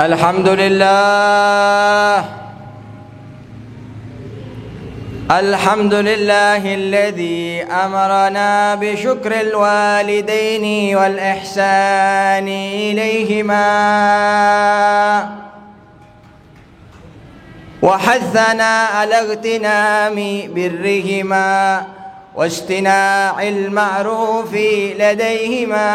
الحمد لله الذي أمرنا بشكر الوالدين والإحسان إليهما وحثنا على اغتنام برهما واجتناع المعروف لديهما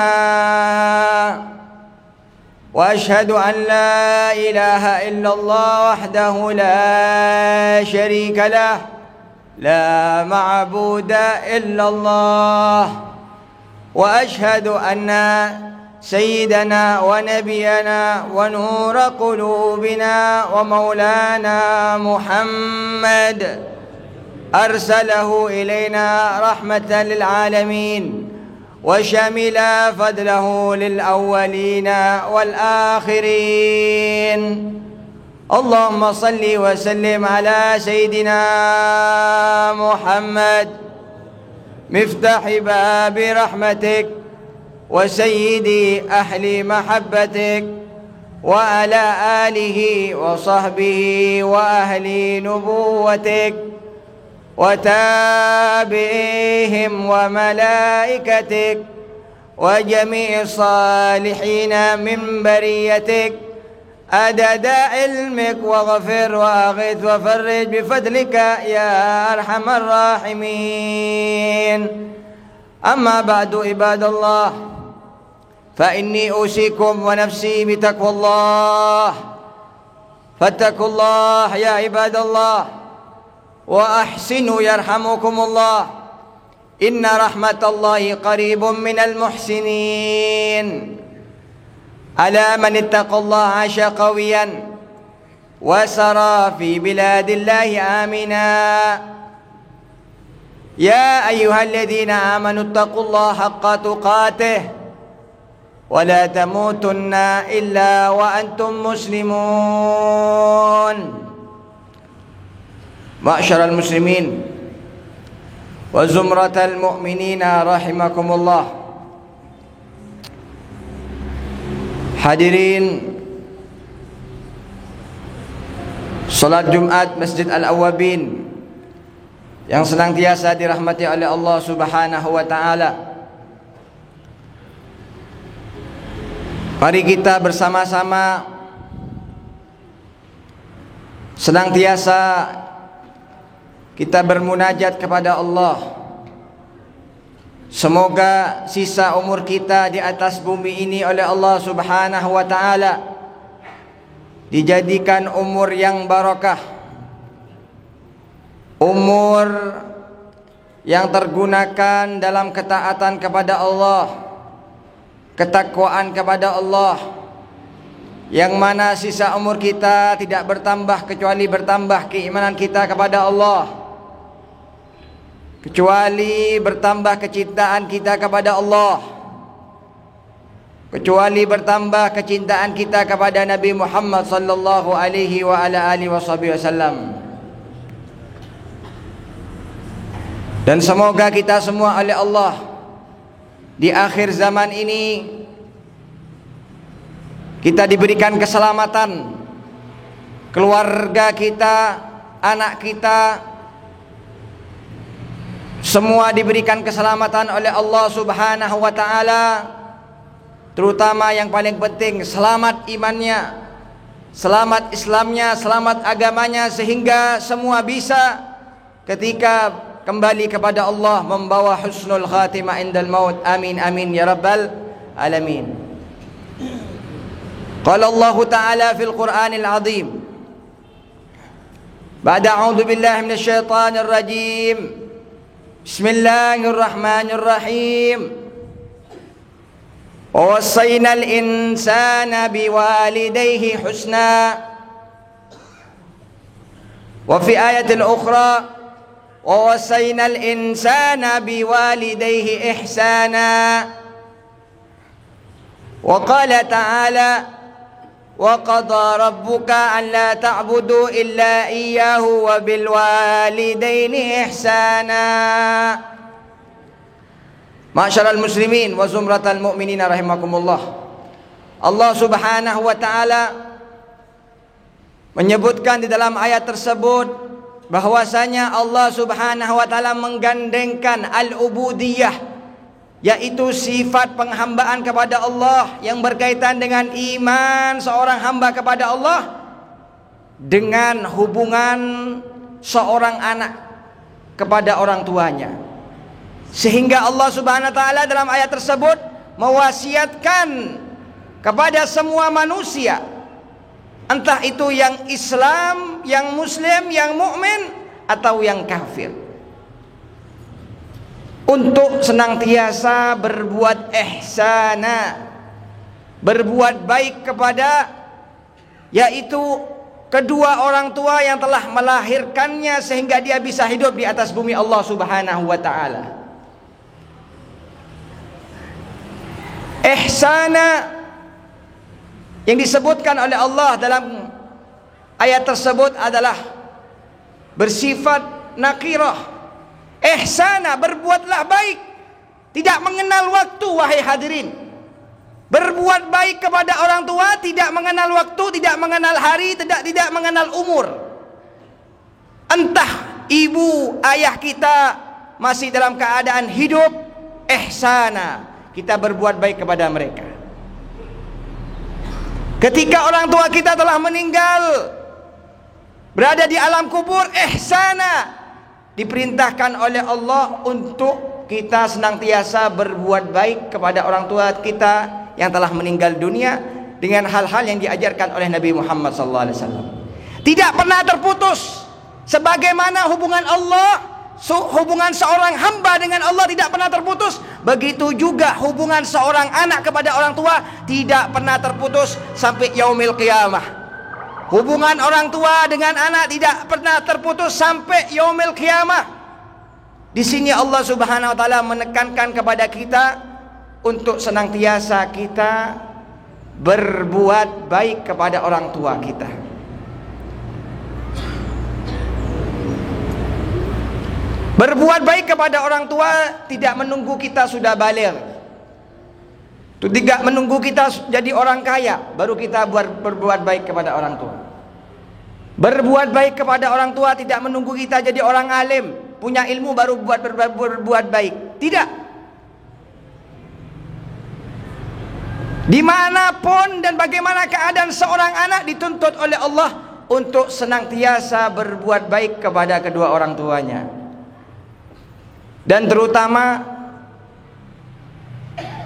وأشهد أن لا إله إلا الله وحده لا شريك له لا معبود إلا الله وأشهد أن سيدنا ونبينا ونور قلوبنا ومولانا محمد أرسله إلينا رحمة للعالمين وشمل فضله للأولين والآخرين. اللهم صل وسلم على سيدنا محمد مفتاح باب رحمتك وسيد أهل محبتك وعلى آله وصحبه وأهل نبوتك وتابعيهم وملائكتك وجميع الصالحين من بريتك عدد علمك واغفر وأغث وفرج بفضلك يا أرحم الراحمين. أما بعد عباد الله فإني أوصيكم ونفسي بتقوى الله فاتقوا الله يا عباد الله وأحسنوا يرحمكم الله إن رحمة الله قريب من المحسنين. ألا من اتقى الله عاش قويا وسرى في بلاد الله آمنا. يا أيها الذين آمنوا اتقوا الله حق تقاته ولا تموتن إلا وأنتم مسلمون. معشر المسلمين وزمرة المؤمنين رحمكم الله. Hadirin salat Jumat Masjid Al-Awwabin yang senantiasa dirahmati oleh Allah Subhanahu wa taala. Mari kita bersama-sama senantiasa kita bermunajat kepada Allah. Semoga sisa umur kita di atas bumi ini oleh Allah Subhanahu wa taala dijadikan umur yang barakah, umur yang tergunakan dalam ketaatan kepada Allah, ketakwaan kepada Allah, yang mana sisa umur kita tidak bertambah kecuali bertambah keimanan kita kepada Allah, kecuali bertambah kecintaan kita kepada Allah, kecuali bertambah kecintaan kita kepada Nabi Muhammad sallallahu alaihi wa ala alihi wasallam. Dan semoga kita semua oleh Allah di akhir zaman ini kita diberikan keselamatan, keluarga kita, anak kita, semua diberikan keselamatan oleh Allah Subhanahu wa taala. Terutama yang paling penting selamat imannya, selamat Islamnya, selamat agamanya, sehingga semua bisa ketika kembali kepada Allah membawa husnul khatimah indal maut. Amin amin ya rabbal alamin. Qala Allah Ta'ala fil Qur'anil Azim ba'da a'udzu billahi minasy syaithanir rajim. Bismillahirrahmanirrahim. Wa wasaynal insana biwalidayhi husna. Wa fi ayatin ukhra wa wasaynal insana biwalidayhi ihsana. Wa qala ta'ala wa qada rabbuka an la ta'budu illa iyyahu wa bil walidaini ihsana. Ma'syaral muslimin wa zumratal mu'minina rahimakumullah. Allah Subhanahu wa taala menyebutkan di dalam ayat tersebut bahwasanya Allah Subhanahu wa taala menggandengkan al-ubudiyah, yaitu sifat penghambaan kepada Allah yang berkaitan dengan iman seorang hamba kepada Allah dengan hubungan seorang anak kepada orang tuanya. Sehingga Allah Subhanahu wa taala dalam ayat tersebut mewasiatkan kepada semua manusia, entah itu yang Islam, yang Muslim, yang mukmin atau yang kafir, untuk senantiasa berbuat ihsana, berbuat baik kepada, yaitu kedua orang tua yang telah melahirkannya sehingga dia bisa hidup di atas bumi Allah Subhanahu wa taala. Ihsana yang disebutkan oleh Allah dalam ayat tersebut adalah bersifat nakirah. Ihsana, berbuatlah baik, tidak mengenal waktu, wahai hadirin. Berbuat baik kepada orang tua tidak mengenal waktu, tidak mengenal hari, tidak mengenal umur. Entah ibu ayah kita masih dalam keadaan hidup, ihsana, kita berbuat baik kepada mereka. Ketika orang tua kita telah meninggal, berada di alam kubur, ihsana, diperintahkan oleh Allah untuk kita senantiasa berbuat baik kepada orang tua kita yang telah meninggal dunia dengan hal-hal yang diajarkan oleh Nabi Muhammad SAW. Tidak pernah terputus, sebagaimana hubungan Allah, hubungan seorang hamba dengan Allah tidak pernah terputus, begitu juga hubungan seorang anak kepada orang tua tidak pernah terputus sampai yaumil qiyamah. Hubungan orang tua dengan anak tidak pernah terputus sampai yaumil qiyamah. Di sini Allah Subhanahu wa taala menekankan kepada kita untuk senantiasa kita berbuat baik kepada orang tua kita. Berbuat baik kepada orang tua tidak menunggu kita sudah baligh. Tidak menunggu kita jadi orang kaya baru kita berbuat baik kepada orang tua. Berbuat baik kepada orang tua tidak menunggu kita jadi orang alim, punya ilmu baru berbuat baik. Tidak. Dimanapun dan bagaimana keadaan seorang anak dituntut oleh Allah untuk senantiasa berbuat baik kepada kedua orang tuanya. Dan terutama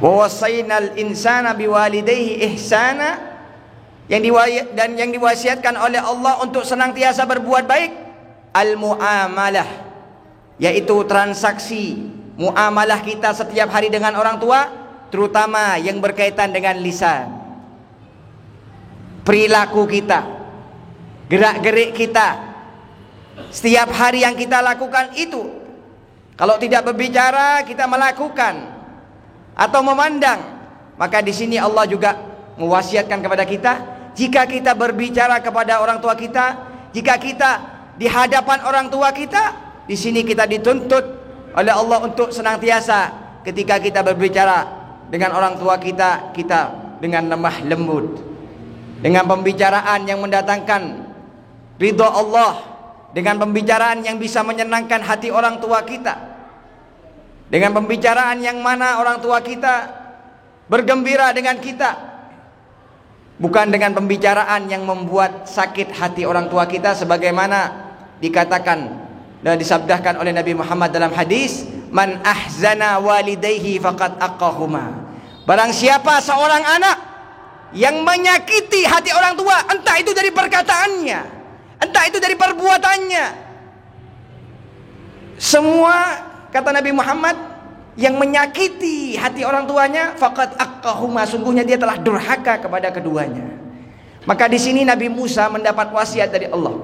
wa wasainal insana biwalidayhi ihsana, yang diwasiatkan oleh Allah untuk senantiasa berbuat baik, al-muamalah, yaitu transaksi muamalah kita setiap hari dengan orang tua, terutama yang berkaitan dengan lisan, perilaku kita, gerak-gerik kita, setiap hari yang kita lakukan itu. Kalau tidak berbicara, kita melakukan atau memandang, maka di sini Allah juga mewasiatkan kepada kita, jika kita berbicara kepada orang tua kita, jika kita di hadapan orang tua kita, di sini kita dituntut oleh Allah untuk senantiasa ketika kita berbicara dengan orang tua kita, kita dengan lemah lembut, dengan pembicaraan yang mendatangkan ridha Allah, dengan pembicaraan yang bisa menyenangkan hati orang tua kita, dengan pembicaraan yang mana orang tua kita bergembira dengan kita, bukan dengan pembicaraan yang membuat sakit hati orang tua kita, sebagaimana dikatakan dan disabdakan oleh Nabi Muhammad dalam hadis, man ahzana walidayhi faqad aqahuma. Barang siapa seorang anak yang menyakiti hati orang tua, entah itu dari perkataannya, entah itu dari perbuatannya, semua, kata Nabi Muhammad, yang menyakiti hati orang tuanya, faqad aqahuma, sungguhnya dia telah durhaka kepada keduanya. Maka di sini Nabi Musa mendapat wasiat dari Allah.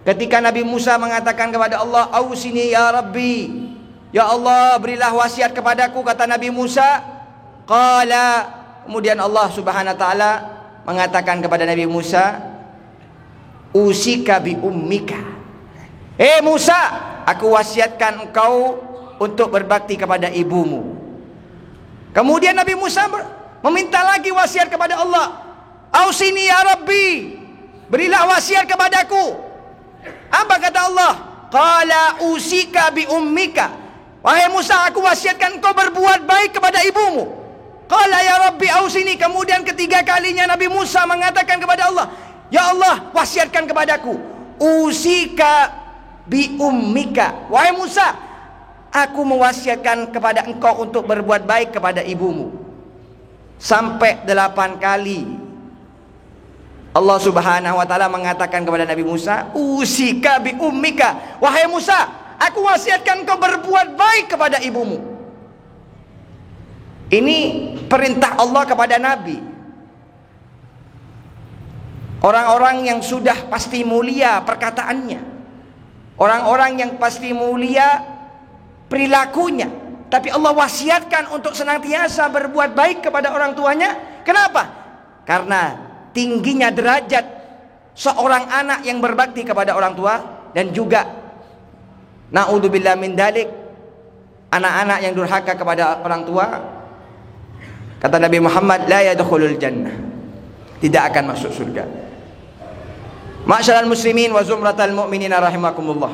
Ketika Nabi Musa mengatakan kepada Allah, "Ausini ya Rabbi," ya Allah berilah wasiat kepadaku, kata Nabi Musa. Qala, kemudian Allah Subhanahu wa taala mengatakan kepada Nabi Musa, "Usika bi ummika." Musa, aku wasiatkan engkau untuk berbakti kepada ibumu. Kemudian Nabi Musa meminta lagi wasiat kepada Allah, "Ausini ya Rabbi," berilah wasiat kepadaku. Apa kata Allah? Qala usika bi ummika. Wahai Musa, aku wasiatkan kau berbuat baik kepada ibumu. Qala ya Rabbi ausini. Kemudian ketiga kalinya Nabi Musa mengatakan kepada Allah, ya Allah, wasiatkan kepadaku. Usika bi ummika. Wahai Musa, aku mewasiatkan kepada engkau untuk berbuat baik kepada ibumu. Sampai 8 kali Allah Subhanahu wa taala mengatakan kepada Nabi Musa, usika bi ummika. Wahai Musa, aku wasiatkan kau berbuat baik kepada ibumu. Ini perintah Allah kepada Nabi. Orang-orang yang sudah pasti mulia perkataannya, orang-orang yang pasti mulia perilakunya, tapi Allah wasiatkan untuk senantiasa berbuat baik kepada orang tuanya. Kenapa? Karena tingginya derajat seorang anak yang berbakti kepada orang tua, dan juga naudzubillah min dalik, anak-anak yang durhaka kepada orang tua. Kata Nabi Muhammad, la yadkhulul jannah, tidak akan masuk surga. Ma'syaral muslimin wa zumratal mu'minina rahimakumullah.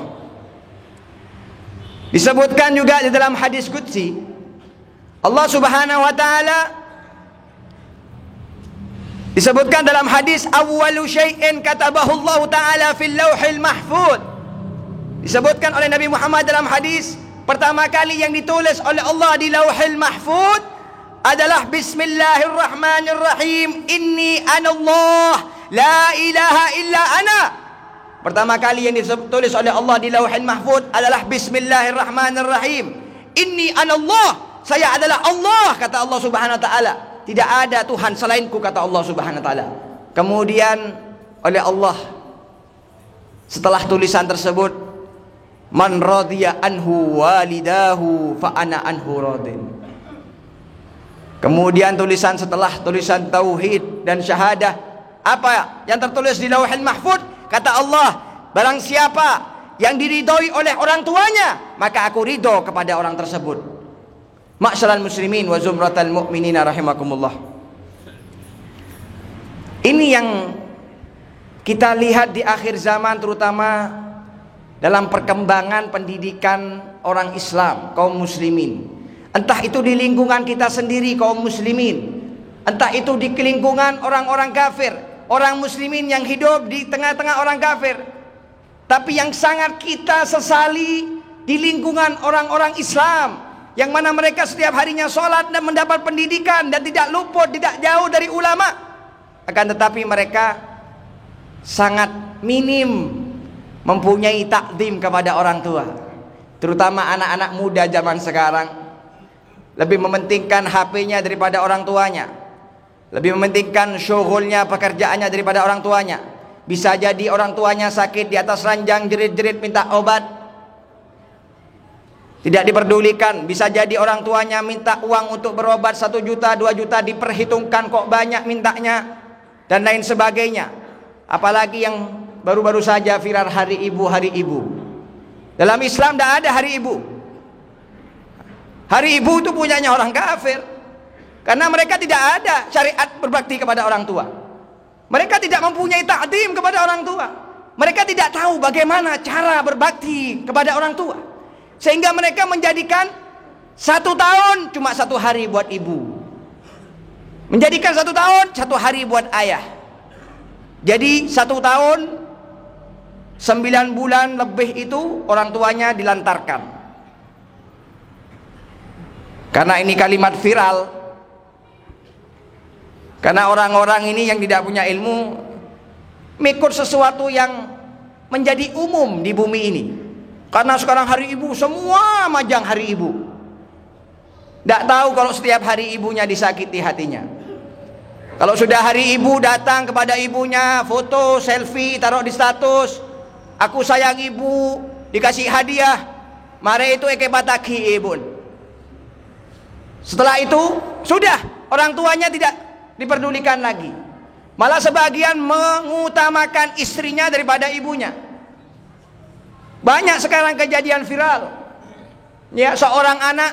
Disebutkan juga di dalam hadis qudsi, Allah Subhanahu wa taala disebutkan dalam hadis, awwalu syai'in katabahu Allah taala fil lauhil mahfuz. Disebutkan oleh Nabi Muhammad dalam hadis, pertama kali yang ditulis oleh Allah di lauhil mahfuz adalah bismillahirrahmanirrahim, inni anallah la ilaha illa ana. Pertama kali yang ditulis oleh Allah di lauhil mahfuz adalah bismillahirrahmanirrahim, inni anallah, saya adalah Allah, kata Allah Subhanahu wa taala. Tidak ada Tuhan selainku, kata Allah Subhanahu wa taala. Kemudian oleh Allah, setelah tulisan tersebut, man radiya anhu walidahu fa ana anhu radin. Kemudian tulisan setelah tulisan tauhid dan syahadah, apa yang tertulis di lauhil mahfuz? Kata Allah, barang siapa yang diridhoi oleh orang tuanya, maka aku ridho kepada orang tersebut. Ma'syaral muslimin wa zumratal mu'minina rahimakumullah. Ini yang kita lihat di akhir zaman, terutama dalam perkembangan pendidikan orang Islam, kaum muslimin. Entah itu di lingkungan kita sendiri kaum muslimin, entah itu di lingkungan orang-orang kafir, orang muslimin yang hidup di tengah-tengah orang kafir. Tapi yang sangat kita sesali di lingkungan orang-orang Islam, yang mana mereka setiap harinya sholat dan mendapat pendidikan dan tidak luput, tidak jauh dari ulama. Akan tetapi mereka sangat minim mempunyai takdim kepada orang tua. Terutama anak-anak muda zaman sekarang lebih mementingkan HP-nya daripada orang tuanya, lebih mementingkan syughulnya, pekerjaannya daripada orang tuanya. Bisa jadi orang tuanya sakit di atas ranjang, jerit-jerit minta obat, tidak diperdulikan. Bisa jadi orang tuanya minta uang untuk berobat 1 juta, 2 juta, diperhitungkan kok banyak mintanya, dan lain sebagainya. Apalagi yang baru-baru saja viral hari ibu, hari ibu. Dalam Islam tidak ada hari ibu. Hari ibu itu punyanya orang kafir, karena mereka tidak ada syariat berbakti kepada orang tua. Mereka tidak mempunyai takdim kepada orang tua. Mereka tidak tahu bagaimana cara berbakti kepada orang tua, sehingga mereka menjadikan 1 tahun cuma 1 hari buat ibu, menjadikan 1 tahun 1 hari buat ayah. Jadi 1 tahun 9 bulan lebih itu orang tuanya dilantarkan. Karena ini kalimat viral, karena orang-orang ini yang tidak punya ilmu mikir sesuatu yang menjadi umum di bumi ini. Karena sekarang hari ibu, semua majang hari ibu. Tidak tahu kalau setiap hari ibunya disakiti hatinya. Kalau sudah hari ibu, datang kepada ibunya, foto, selfie, taruh di status, aku sayang ibu, dikasih hadiah, mari itu eke bataki ibu. Setelah itu sudah, orang tuanya tidak diperdulikan lagi. Malah sebagian mengutamakan istrinya daripada ibunya. Banyak sekarang kejadian viral. Ya, seorang anak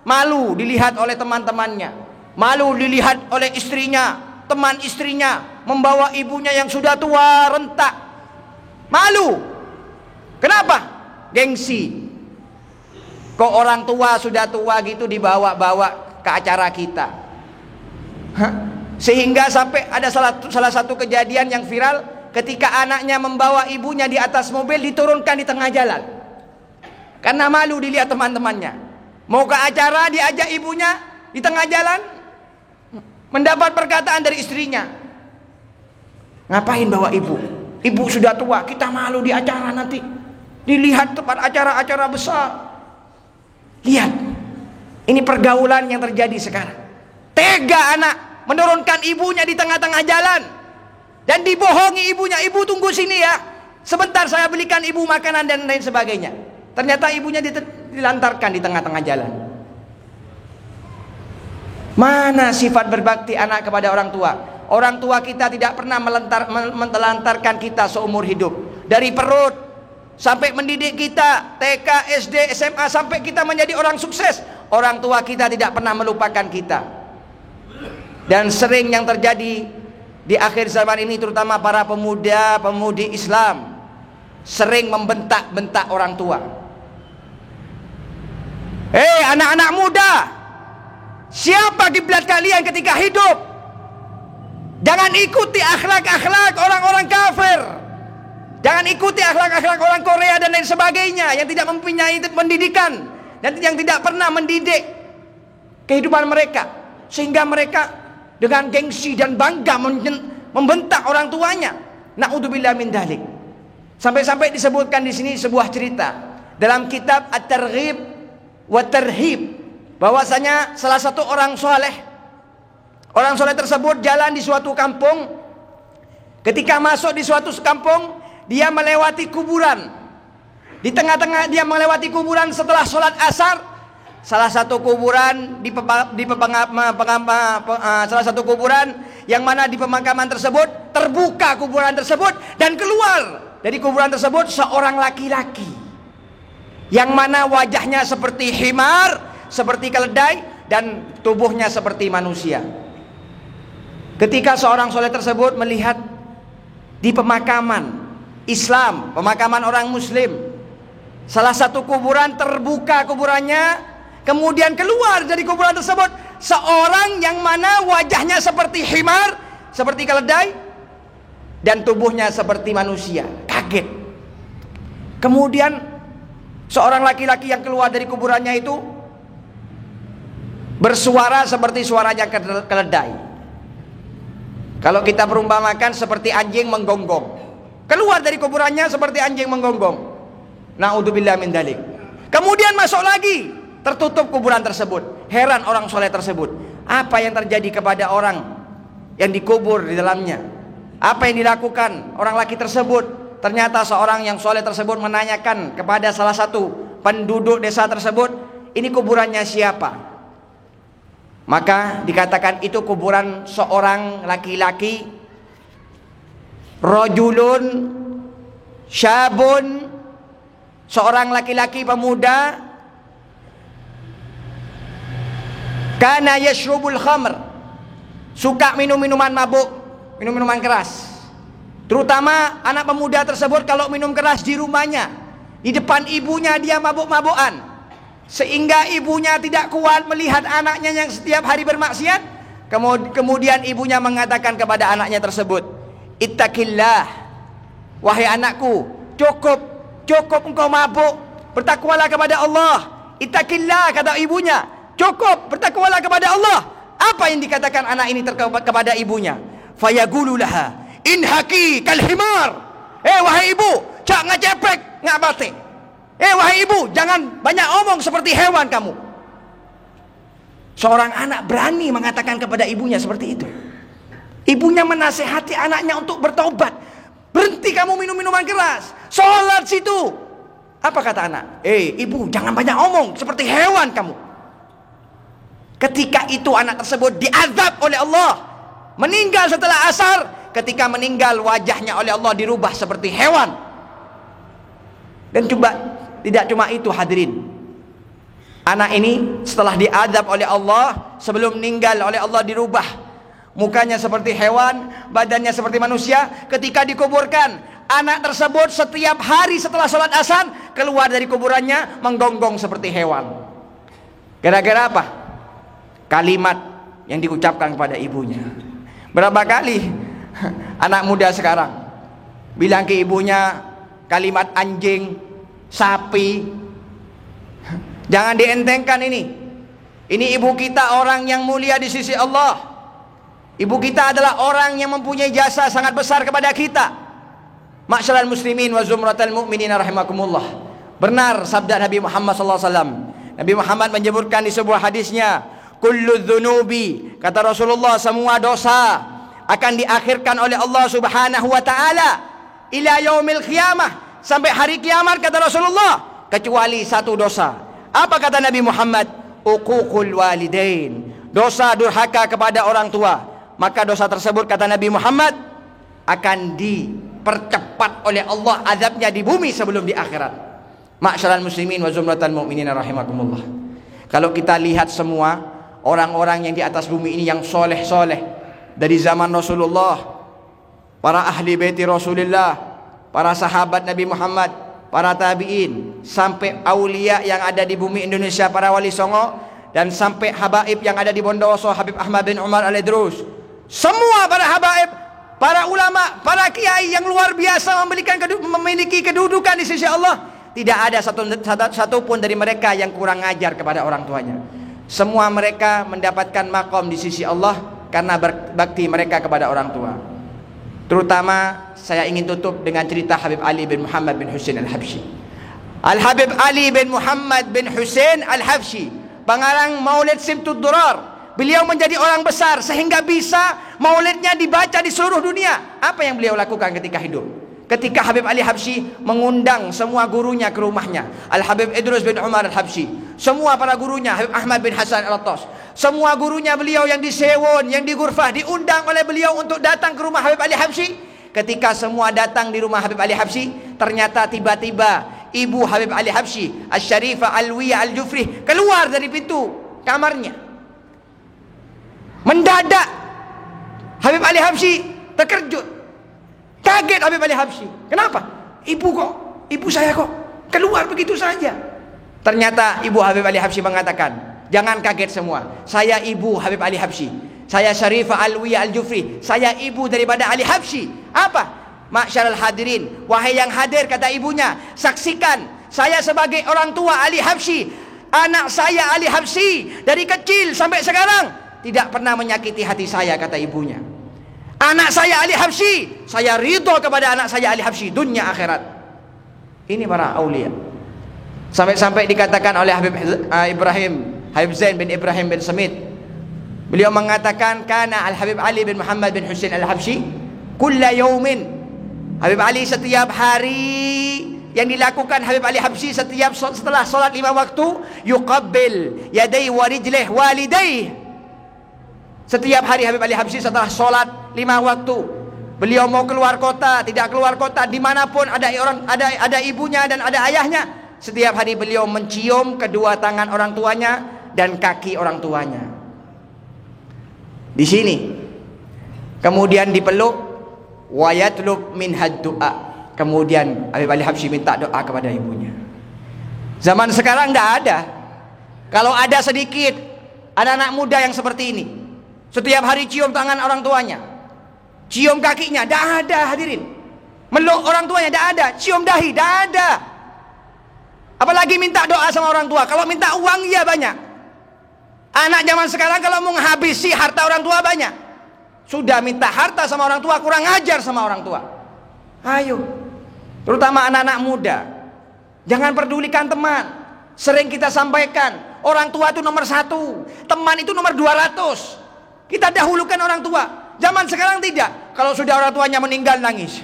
malu dilihat oleh teman-temannya, malu dilihat oleh istrinya, teman istrinya membawa ibunya yang sudah tua rentak. Malu. Kenapa? Gengsi. Kok orang tua sudah tua gitu dibawa-bawa ke acara kita? Sehingga sampai ada salah satu kejadian yang viral ketika anaknya membawa ibunya di atas mobil, diturunkan di tengah jalan karena malu dilihat teman-temannya. Mau ke acara diajak ibunya, di tengah jalan mendapat perkataan dari istrinya, ngapain bawa ibu? Ibu sudah tua, kita malu di acara nanti, dilihat tempat acara-acara besar. Lihat, ini pergaulan yang terjadi sekarang. Tega anak menurunkan ibunya di tengah-tengah jalan dan dibohongi ibunya. Ibu tunggu sini ya, sebentar saya belikan ibu makanan dan lain sebagainya. Ternyata ibunya dilantarkan di tengah-tengah jalan. Mana sifat berbakti anak kepada orang tua? Orang tua kita tidak pernah menelantarkan kita seumur hidup. Dari perut sampai mendidik kita, TK, SD, SMA, sampai kita menjadi orang sukses, orang tua kita tidak pernah melupakan kita. Dan sering yang terjadi di akhir zaman ini, terutama para pemuda-pemudi Islam, sering membentak-bentak orang tua. Hei anak-anak muda, siapa kiblat kalian ketika hidup? Jangan ikuti akhlak-akhlak orang-orang kafir. Jangan ikuti akhlak-akhlak orang Korea dan lain sebagainya yang tidak mempunyai pendidikan dan yang tidak pernah mendidik kehidupan mereka, sehingga mereka dengan gengsi dan bangga membentak orang tuanya. Na'udzubillah min dzalik. Sampai-sampai disebutkan di sini sebuah cerita dalam kitab At-Targhib wa Tarhib, bahwasanya salah satu orang soleh tersebut jalan di suatu kampung. Ketika masuk di suatu kampung, dia melewati kuburan. Di tengah-tengah dia melewati kuburan setelah sholat asar. Salah satu kuburan salah satu kuburan yang mana di pemakaman tersebut terbuka kuburan tersebut, dan keluar dari kuburan tersebut seorang laki-laki yang mana wajahnya seperti himar, seperti keledai, dan tubuhnya seperti manusia. Ketika seorang soleh tersebut melihat di pemakaman Islam, pemakaman orang Muslim, salah satu kuburan terbuka kuburannya, kemudian keluar dari kuburan tersebut seorang yang mana wajahnya seperti himar, seperti keledai, dan tubuhnya seperti manusia. Kaget. Kemudian seorang laki-laki yang keluar dari kuburannya itu bersuara seperti suaranya keledai. Kalau kita perumpamakan seperti anjing menggonggong. Keluar dari kuburannya seperti anjing menggonggong. Na'udzubillah min dzalik. Kemudian masuk lagi, tertutup kuburan tersebut. Heran orang soleh tersebut, apa yang terjadi kepada orang yang dikubur di dalamnya? Apa yang dilakukan orang laki tersebut? Ternyata seorang yang soleh tersebut menanyakan kepada salah satu penduduk desa tersebut, ini kuburannya siapa? Maka dikatakan itu kuburan seorang laki-laki, rajulun syabun, seorang laki-laki pemuda, kana yashrubul khamr, suka minum minuman mabuk, minum minuman keras. Terutama anak pemuda tersebut kalau minum keras di rumahnya, di depan ibunya dia mabuk-mabukan, sehingga ibunya tidak kuat melihat anaknya yang setiap hari bermaksiat. Kemudian ibunya mengatakan kepada anaknya tersebut, ittaqillah, wahai anakku, cukup engkau mabuk, bertakwalah kepada Allah. Ittaqillah, kata ibunya, cukup, bertakwalah kepada Allah. Apa yang dikatakan anak ini kepada ibunya? Fayaqulu laha inhaki kal himar. Wahai ibu, cak ngacepek ngak batik. Wahai ibu, jangan banyak omong seperti hewan kamu. Seorang anak berani mengatakan kepada ibunya seperti itu. Ibunya menasehati anaknya untuk bertobat. Berhenti kamu minum minuman keras, sholat situ. Apa kata anak? Ibu, jangan banyak omong seperti hewan kamu. Ketika itu anak tersebut diazab oleh Allah, meninggal setelah asar. Ketika meninggal wajahnya oleh Allah dirubah seperti hewan. Dan tidak cuma itu hadirin, anak ini setelah diazab oleh Allah, sebelum meninggal oleh Allah dirubah mukanya seperti hewan, badannya seperti manusia. Ketika dikuburkan, anak tersebut setiap hari setelah sholat asar keluar dari kuburannya menggonggong seperti hewan. Gara-gara apa? Kalimat yang diucapkan kepada ibunya. Berapa kali anak muda sekarang bilang ke ibunya kalimat anjing, sapi. Jangan dientengkan ini. Ini ibu kita orang yang mulia di sisi Allah. Ibu kita adalah orang yang mempunyai jasa sangat besar kepada kita. Ma'syaral muslimin wa zumratal mu'minin rahimakumullah. Benar sabda Nabi Muhammad SAW. Nabi Muhammad menyebutkan di sebuah hadisnya, kullu dzunubi, kata Rasulullah, semua dosa akan diakhirkan oleh Allah Subhanahu wa taala ila yaumil qiyamah, sampai hari kiamat, kata Rasulullah, kecuali satu dosa. Apa kata Nabi Muhammad? Uququl walidain, dosa durhaka kepada orang tua. Maka dosa tersebut, kata Nabi Muhammad, akan dipercepat oleh Allah azabnya di bumi sebelum di akhirat. Ma'syaral muslimin wa zumratal mu'minin rahimakumullah. Kalau kita lihat semua orang-orang yang di atas bumi ini yang soleh-soleh dari zaman Rasulullah, para ahli baiti Rasulullah, para sahabat Nabi Muhammad, para tabi'in, sampai aulia yang ada di bumi Indonesia, para wali songo, dan sampai habaib yang ada di Bondowoso, Habib Ahmad bin Umar Al-Idrus. Semua para habaib, para ulama, para kiai yang luar biasa memiliki kedudukan di sisi Allah. Tidak ada satu pun dari mereka yang kurang ajar kepada orang tuanya. Semua mereka mendapatkan makom di sisi Allah karena berbakti mereka kepada orang tua. Terutama saya ingin tutup dengan cerita Habib Ali bin Muhammad bin Husain Al-Habsyi. Al-Habib Ali bin Muhammad bin Husain Al-Habsyi, pengarang Maulid Simtud Durar. Beliau menjadi orang besar sehingga bisa maulidnya dibaca di seluruh dunia. Apa yang beliau lakukan ketika hidup? Ketika Habib Ali Habsyi mengundang semua gurunya ke rumahnya, Al-Habib Idrus bin Umar Al-Habsyi, semua para gurunya, Habib Ahmad bin Hasan Al-Attas, semua gurunya beliau yang di Sewon, yang di Gurfah, diundang oleh beliau untuk datang ke rumah Habib Ali Habsyi. Ketika semua datang di rumah Habib Ali Habsyi, ternyata tiba-tiba ibu Habib Ali Habsyi, Asy-Syarifah Alwiyah Al-Jufri, keluar dari pintu kamarnya. Mendadak Habib Ali Habsyi terkejut. Kaget Habib Ali Habsyi. Kenapa? Ibu saya kok keluar begitu saja. Ternyata ibu Habib Ali Habsyi mengatakan, jangan kaget semua. Saya ibu Habib Ali Habsyi. Saya Syarifah Alwiyah Al-Jufri. Saya ibu daripada Ali Habsyi. Apa? Ma'syaral hadirin, wahai yang hadir, kata ibunya, saksikan saya sebagai orang tua Ali Habsyi. Anak saya Ali Habsyi dari kecil sampai sekarang tidak pernah menyakiti hati saya, kata ibunya. Anak saya Ali Habsyi, saya ridho kepada anak saya Ali Habsyi dunia akhirat. Ini para aulia. Sampai-sampai dikatakan oleh Habib Zain bin Ibrahim bin Samit, beliau mengatakan, kana Al-Habib Ali bin Muhammad bin Husain Al-Habsyi kulla yaumin, Habib Ali setiap hari yang dilakukan Habib Ali Habsyi setelah solat 5 waktu, yuqabbil yadai wa rijlih walidayh. Setiap hari Habib Ali Habsyi setelah sholat 5 waktu, beliau mau keluar kota, tidak keluar kota, dimanapun ada ibunya dan ada ayahnya, setiap hari beliau mencium kedua tangan orang tuanya dan kaki orang tuanya. Di sini kemudian dipeluk, wa yatlub minhad du'a. Kemudian Habib Ali Habsyi minta doa kepada ibunya. Zaman sekarang tidak ada. Kalau ada sedikit anak-anak muda yang seperti ini, setiap hari cium tangan orang tuanya, cium kakinya, tidak ada hadirin. Meluk orang tuanya, tidak ada. Cium dahi, tidak ada. Apalagi minta doa sama orang tua. Kalau minta uang, ya banyak. Anak zaman sekarang kalau mau menghabisi harta orang tua banyak. Sudah minta harta sama orang tua, kurang ajar sama orang tua. Ayo, terutama anak-anak muda, jangan pedulikan teman. Sering kita sampaikan, orang tua itu nomor 1, teman itu nomor 200. Kita dahulukan orang tua. Zaman sekarang tidak. Kalau sudah orang tuanya meninggal, nangis.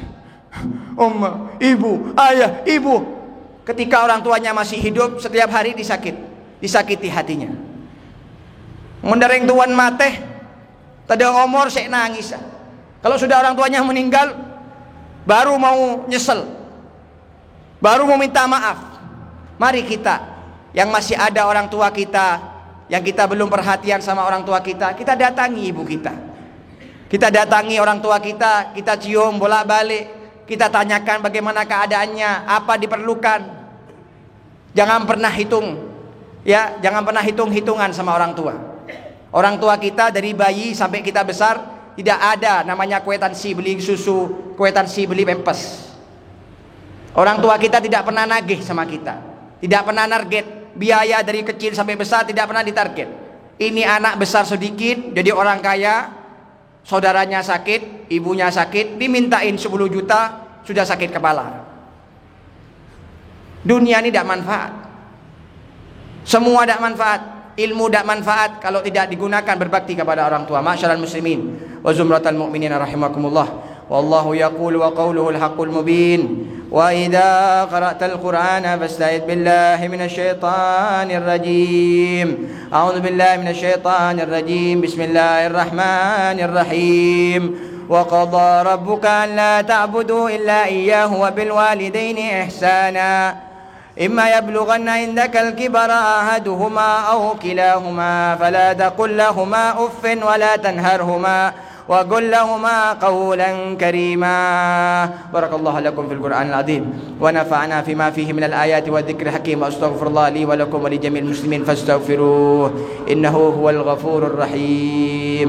Oma, ibu, ayah, ibu. Ketika orang tuanya masih hidup, setiap hari disakiti hatinya. Mendereng tuan mateh, tadi ngomor saya nangis. Kalau sudah orang tuanya meninggal, baru mau nyesel, baru mau minta maaf. Mari kita yang masih ada orang tua kita, yang kita belum perhatian sama orang tua kita datangi ibu kita. Kita datangi orang tua kita, kita cium bolak-balik, kita tanyakan bagaimana keadaannya, apa diperlukan. Jangan pernah hitung, ya, jangan pernah hitung-hitungan sama orang tua. Orang tua kita dari bayi sampai kita besar tidak ada namanya kwitansi beli susu, kwitansi beli pampers. Orang tua kita tidak pernah nagih sama kita, tidak pernah target biaya dari kecil sampai besar, tidak pernah ditarget. Ini anak besar sedikit jadi orang kaya, saudaranya sakit, ibunya sakit, dimintain 10 juta, sudah sakit kepala. Dunia ini tidak manfaat. Semua tidak manfaat. Ilmu tidak manfaat kalau tidak digunakan berbakti kepada orang tua. Ma'syaral muslimin wa zumratal mu'minin rahimakumullah. Wallahu yaqulu wa qawluhu al-haqqul mubin. Wa idza qara'tal Qur'ana fasta'id billahi minasy syaithanir rajim. A'udzu billahi minasy syaithanir rajim. Bismillahirrahmanirrahim. Wa qadha rabbuka alla ta'budu illa iyyahu wa bil walidayni ihsana. إما يبلغن عندك الكبر أحدهما أو كلاهما فلا تقل لهما أف ولا تنهرهما وقل لهما قولا كريما. بارك الله لكم في القرآن العظيم ونفعنا فيما فيه من الآيات والذكر الحكيم وأستغفر الله لي ولكم ولجميع المسلمين فاستغفروه إنه هو الغفور الرحيم.